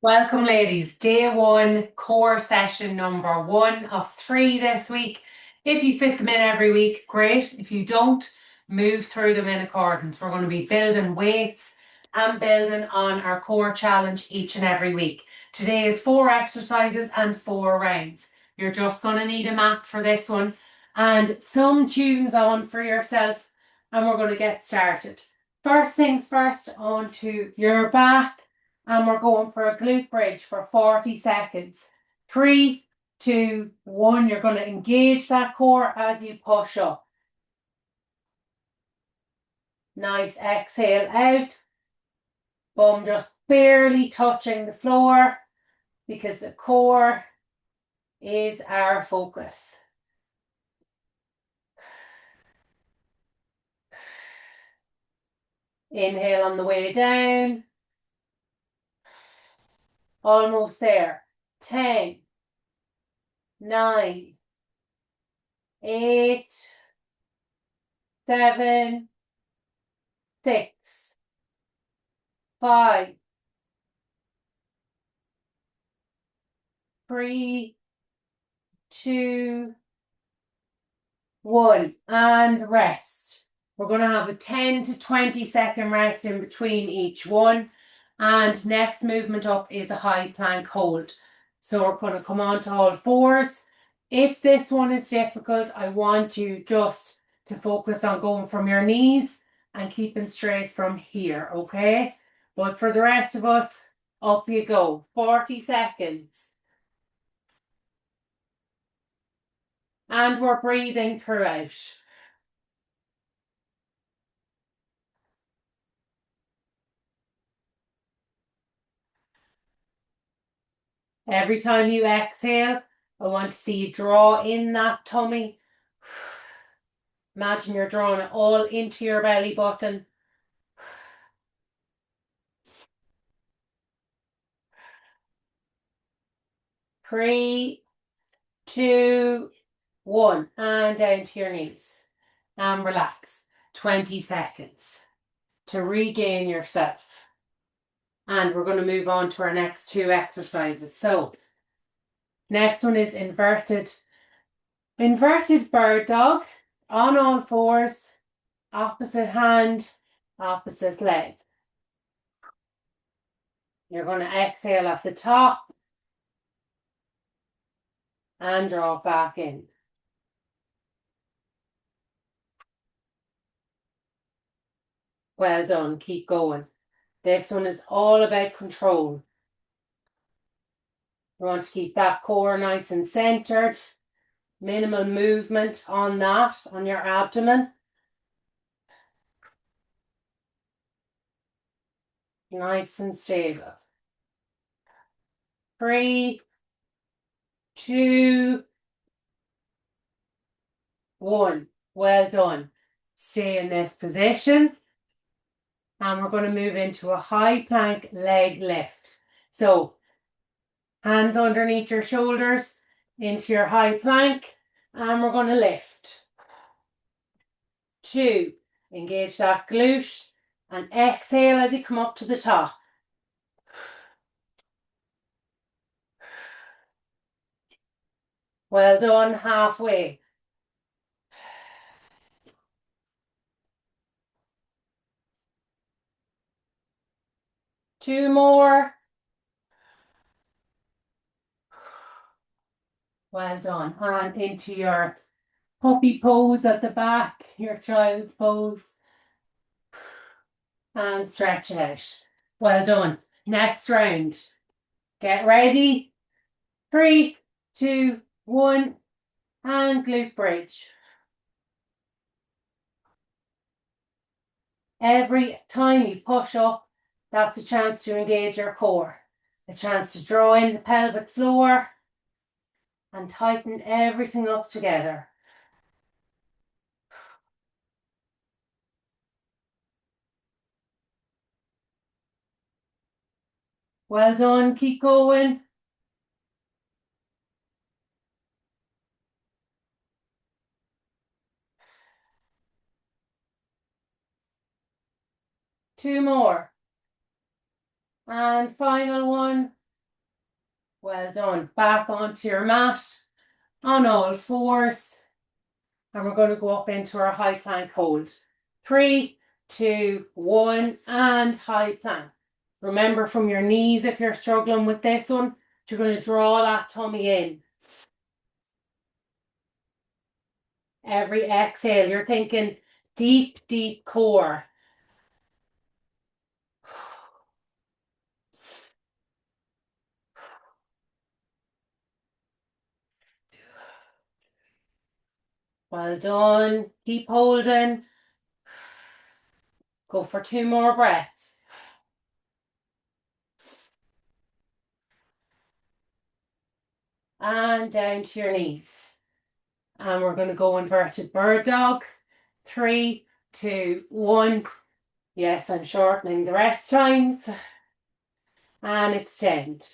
Welcome, ladies. Day one, core session number one of three this week. If you fit them in every week, great. If you don't, move through them in accordance. We're going to be building weights and building on our core challenge each and every week. Today is 4 exercises and 4 rounds. You're just going to need a mat for this one and some tunes on for yourself, and we're going to get started. First things first, onto your back. And we're going for a glute bridge for 40 seconds. 3, 2, 1. You're going to engage that core as you push up. Nice exhale out. Bum just barely touching the floor because the core is our focus. Inhale on the way down. Almost there. 10, 9, 8, 7, 6, 5, 3, 2, 1, and rest. We're going to have a 10 to 20-second rest in between each one. And next movement up is a high plank hold. So we're going to come on to all fours. If this one is difficult, I want you just to focus on going from your knees and keeping straight from here, okay? But for the rest of us, up you go. 40 seconds. And we're breathing throughout. Every time you exhale, I want to see you draw in that tummy. Imagine you're drawing it all into your belly button. 3, 2, 1. And down to your knees. And relax. 20 seconds to regain yourself. And we're going to move on to our next two exercises. So, next one is inverted bird dog on all fours, opposite hand, opposite leg. You're going to exhale at the top and draw back in. Well done, keep going. This one is all about control. You want to keep that core nice and centered. Minimal movement on that, on your abdomen. Nice and stable. 3, 2, 1. Well done. Stay in this position. And we're going to move into a high plank leg lift. So, hands underneath your shoulders into your high plank. And we're going to lift. 2. Engage that glute. And exhale as you come up to the top. Well done, halfway. Two more. Well done. And into your puppy pose at the back, your child's pose. And stretch it out. Well done. Next round. Get ready. 3, 2, 1. And glute bridge. Every time you push up, that's a chance to engage your core. A chance to draw in the pelvic floor and tighten everything up together. Well done, keep going. Two more. And final one. Well done. Back onto your mat on all fours. And we're going to go up into our high plank hold. 3, 2, 1, and high plank. Remember from your knees, if you're struggling with this one, you're going to draw that tummy in. Every exhale, you're thinking deep, deep core. Well done. Keep holding. Go for 2 more breaths. And down to your knees. And we're going to go inverted bird dog. 3, 2, 1. Yes, I'm shortening the rest times. And extend.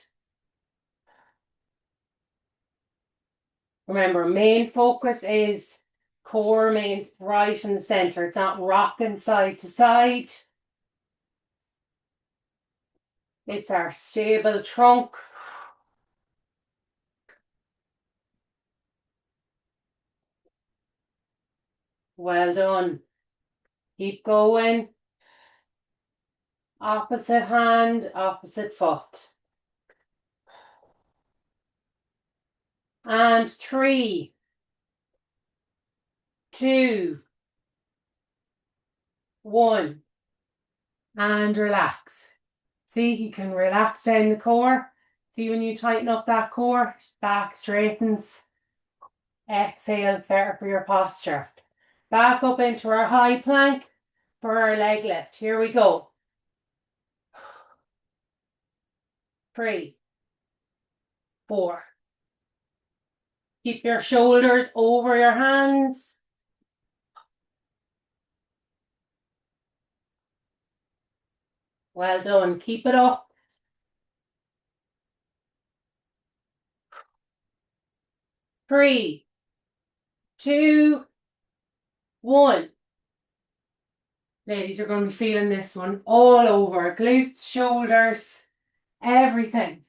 Remember, main focus is core remains right in the center. It's not rocking side to side. It's our stable trunk. Well done. Keep going. Opposite hand, opposite foot. And 3, 2, 1. And relax. See, you can relax down the core. See, when you tighten up that core, back straightens. Exhale, better for your posture. Back up into our high plank for our leg lift. Here we go. 3, 4. Keep your shoulders over your hands. Well done. Keep it up. 3, 2, 1. Ladies, you're going to be feeling this one all over. Glutes, shoulders, everything.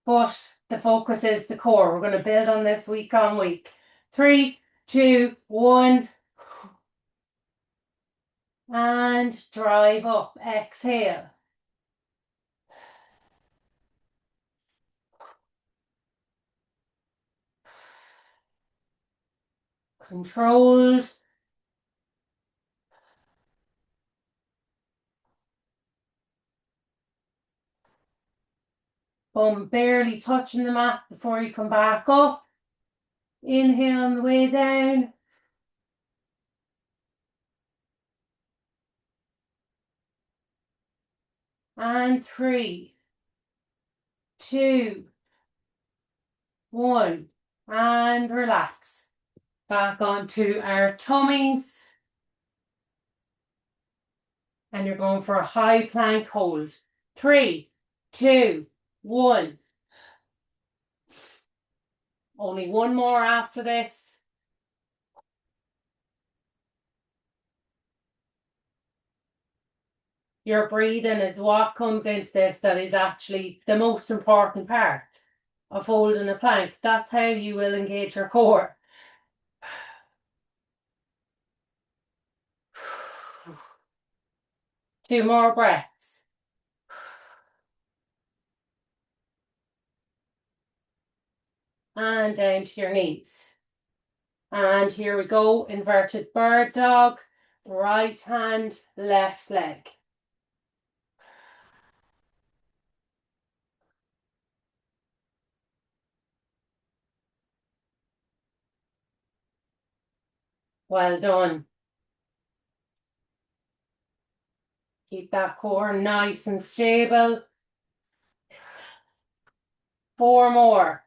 But the focus is the core. We're going to build on this week on week. 3, 2, 1. And drive up. Exhale. Controlled. Bum barely touching the mat before you come back up. Inhale on the way down. And 3, 2, 1. And relax. Back onto our tummies. And you're going for a high plank hold. 3, 2, 1. Only one more after this. Your breathing is what comes into this that is actually the most important part of holding a plank. That's how you will engage your core. Two more breaths. And down to your knees. And here we go, inverted bird dog, right hand, left leg. Well done. Keep that core nice and stable. 4 more.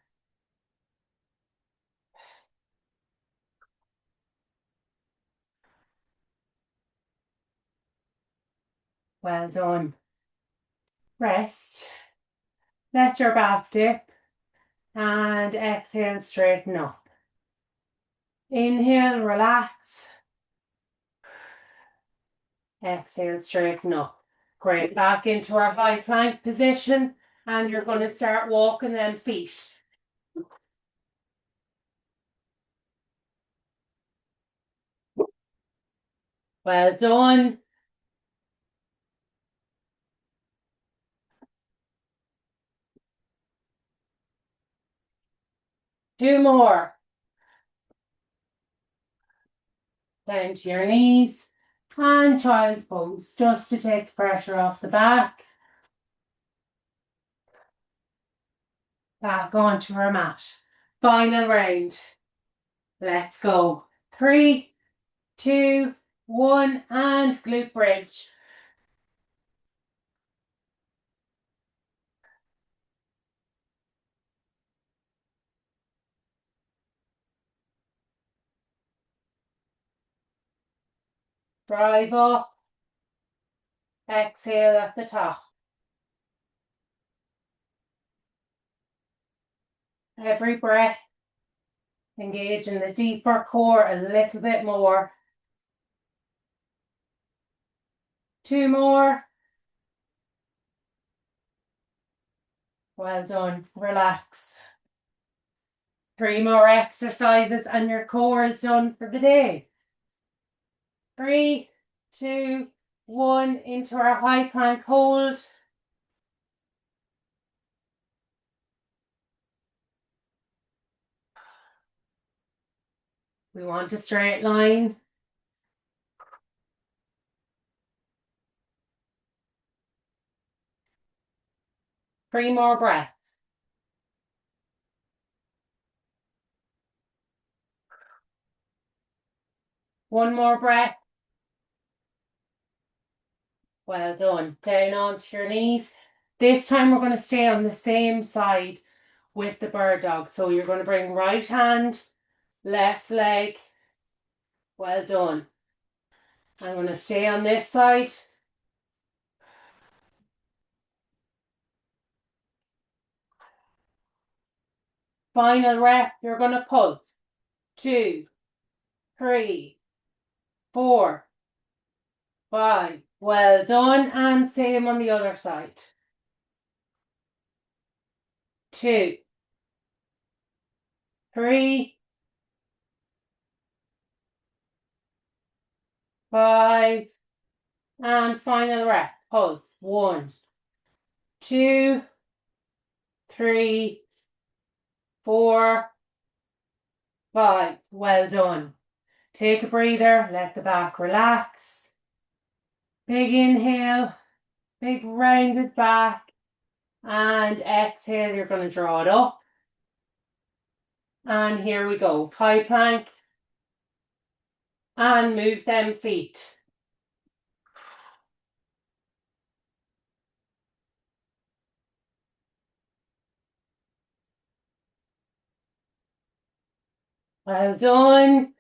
Well done. Rest. Let your back dip. And exhale, straighten up. Inhale, relax. Exhale, straighten up. Great. Back into our high plank position. And you're going to start walking them feet. Well done. Two more. Down to your knees. And child's pose, just to take the pressure off the back. Back onto our mat. Final round. Let's go. 3, 2, 1, and glute bridge. Drive up. Exhale at the top. Every breath, engage in the deeper core a little bit more. 2 more. Well done. Relax. 3 more exercises and your core is done for the day. 3, 2, 1, into our high plank hold. We want a straight line. Three more breaths. One more breath. Well done. Down onto your knees. This time we're going to stay on the same side with the bird dog. So you're going to bring right hand, left leg. Well done. I'm going to stay on this side. Final rep, you're going to pulse. 2, 3, 4, 5. Well done. And same on the other side. 2, 3, 5. And final rep, pulse. 1, 2, 3, 4, 5. Well done. Take a breather, let the back relax. Big inhale, big rounded back. And exhale, you're going to draw it up. And here we go. High plank. And move them feet. Well done.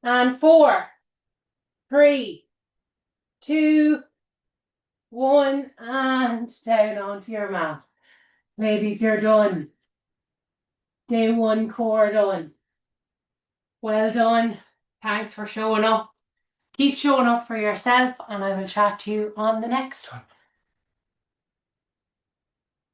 And 4, 3, 2, 1, and down onto your mat. Ladies, you're done. Day 1 core done. Well done. Thanks for showing up. Keep showing up for yourself, and I will chat to you on the next one.